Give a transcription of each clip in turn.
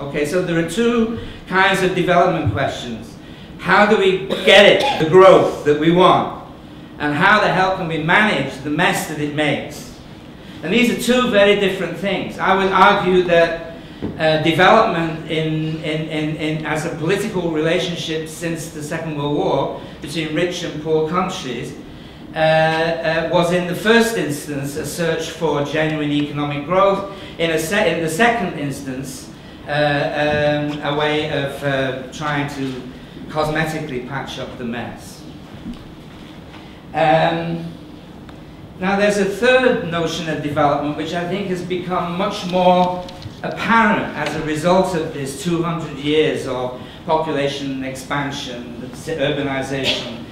Okay, so there are two kinds of development questions. How do we get it, the growth that we want? And how the hell can we manage the mess that it makes? And these are two very different things. I would argue that development as a political relationship since the Second World War between rich and poor countries was in the first instance a search for genuine economic growth, in the second instance a way of trying to cosmetically patch up the mess. Now there's a third notion of development which I think has become much more apparent as a result of this 200 years of population expansion, urbanization,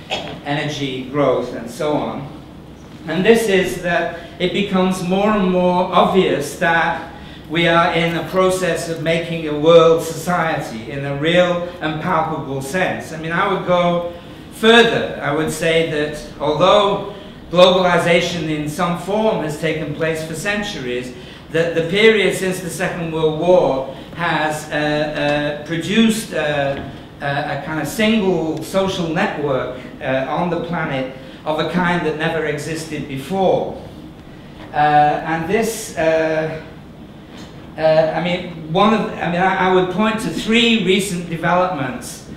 energy growth, and so on. And this is that it becomes more and more obvious that we are in a process of making a world society in a real and palpable sense. I mean, I would go further. I would say that although globalization in some form has taken place for centuries, that the period since the Second World War has produced a kind of single social network on the planet of a kind that never existed before. And this, I would point to three recent developments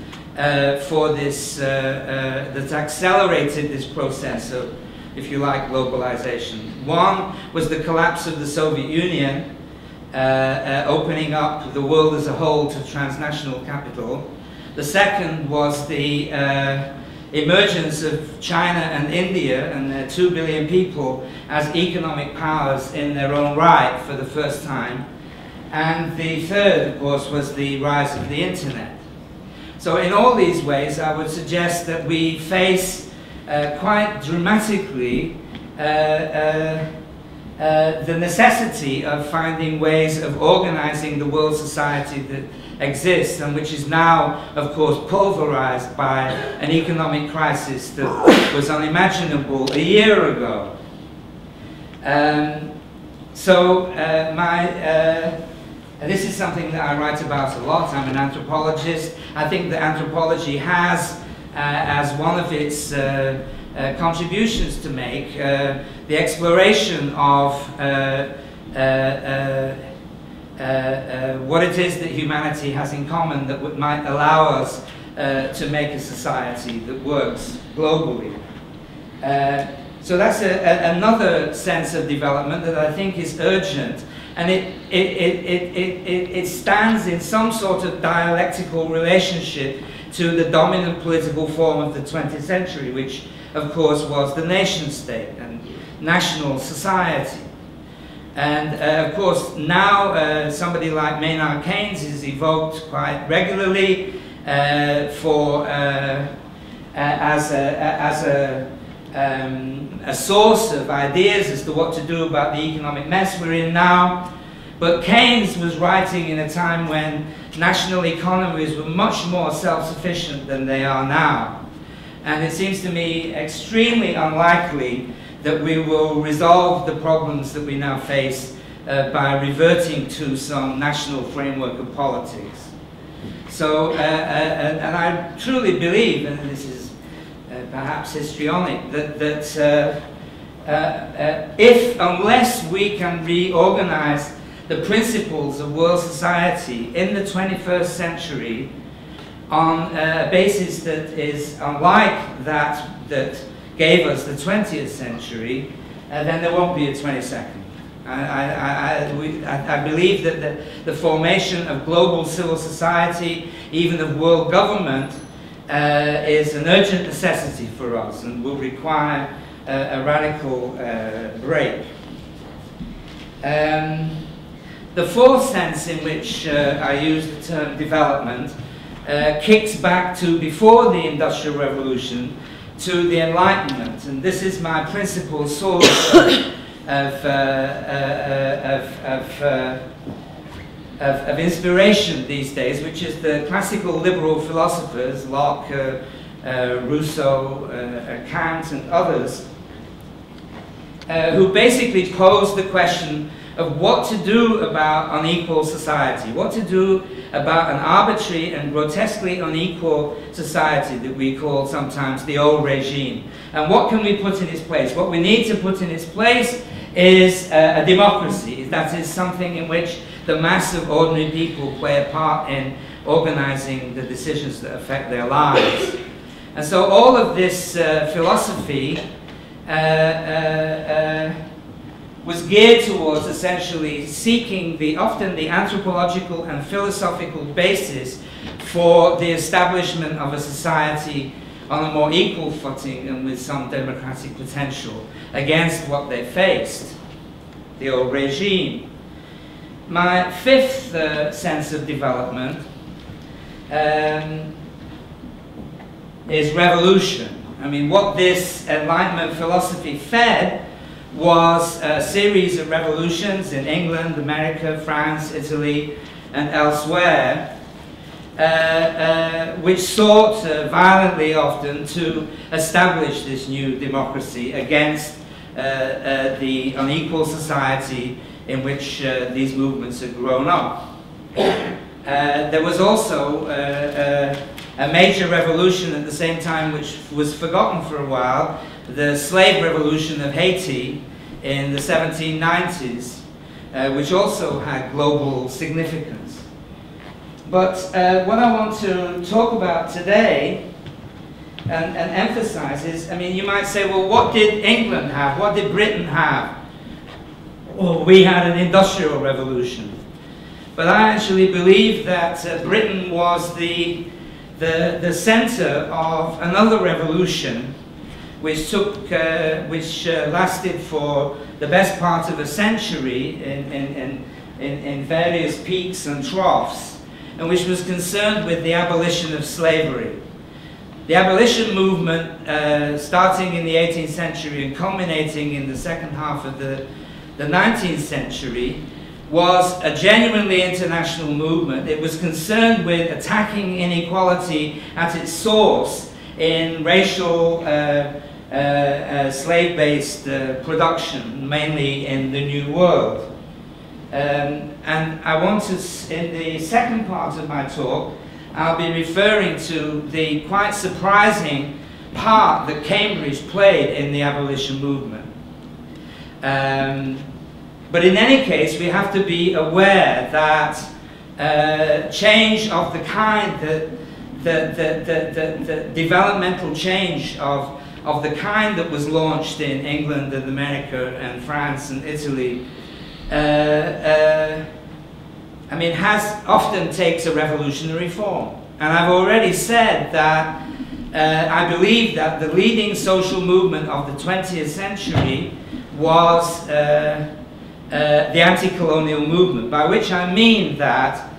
for this that's accelerated this process of, if you like, globalization. One was the collapse of the Soviet Union, opening up the world as a whole to transnational capital. The second was the emergence of China and India and their 2 billion people as economic powers in their own right for the first time. And the third, of course, was the rise of the internet. So in all these ways, I would suggest that we face quite dramatically the necessity of finding ways of organizing the world society that exists and which is now, of course, pulverized by an economic crisis that was unimaginable a year ago. This is something that I write about a lot. I'm an anthropologist. I think that anthropology has, as one of its contributions to make, the exploration of what it is that humanity has in common that might allow us to make a society that works globally. So that's another sense of development that I think is urgent, and it stands in some sort of dialectical relationship to the dominant political form of the 20th century, which of course was the nation state and national society. And of course now somebody like Maynard Keynes is evoked quite regularly as a source of ideas as to what to do about the economic mess we're in now. But Keynes was writing in a time when national economies were much more self-sufficient than they are now. And it seems to me extremely unlikely that we will resolve the problems that we now face by reverting to some national framework of politics. So, and I truly believe, and this is perhaps histrionic, that unless we can reorganize the principles of world society in the 21st century on a basis that is unlike that gave us the 20th century, then there won't be a 22nd. I believe that the formation of global civil society, even of world government, is an urgent necessity for us and will require a radical break. The fourth sense in which I use the term development kicks back to before the Industrial Revolution, to the Enlightenment, and this is my principal source of inspiration these days, which is the classical liberal philosophers, Locke, Rousseau, Kant, and others, who basically pose the question of what to do about unequal society, what to do about an arbitrary and grotesquely unequal society that we call sometimes the old regime. And what can we put in its place? What we need to put in its place is a democracy. That is something in which the mass of ordinary people play a part in organizing the decisions that affect their lives. And so all of this philosophy was geared towards essentially seeking often the anthropological and philosophical basis for the establishment of a society on a more equal footing and with some democratic potential against what they faced, the old regime. My fifth sense of development is revolution. I mean, what this Enlightenment philosophy fed was a series of revolutions in England, America, France, Italy, and elsewhere, which sought violently often to establish this new democracy against the unequal society in which these movements had grown up. There was also a major revolution at the same time which was forgotten for a while, the slave revolution of Haiti in the 1790s, which also had global significance. But what I want to talk about today and emphasize is, I mean, you might say, well, what did England have? What did Britain have? Well, we had an industrial revolution. But I actually believe that Britain was the center of another revolution which lasted for the best part of a century in various peaks and troughs, and which was concerned with the abolition of slavery. The abolition movement, starting in the 18th century and culminating in the second half of the 19th century, was a genuinely international movement. It was concerned with attacking inequality at its source in racial, slave-based production, mainly in the New World. And I want to, in the second part of my talk, I'll be referring to the quite surprising part that Cambridge played in the abolition movement. But in any case, we have to be aware that change of the kind, the developmental change of the kind that was launched in England and America and France and Italy, I mean, often takes a revolutionary form. And I've already said that I believe that the leading social movement of the 20th century was the anti-colonial movement, by which I mean that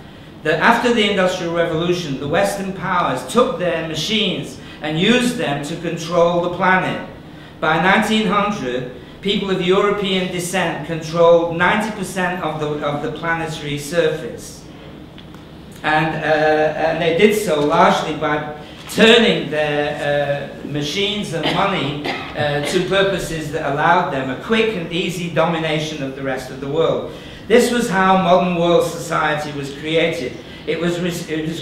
after the Industrial Revolution, the Western powers took their machines and used them to control the planet. By 1900, people of European descent controlled 90% of the planetary surface. And they did so largely by turning their machines and money to purposes that allowed them a quick and easy domination of the rest of the world. This was how modern world society was created. It was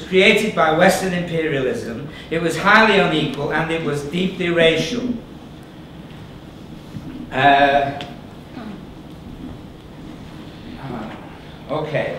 created by Western imperialism. It was highly unequal and it was deeply racial. Okay.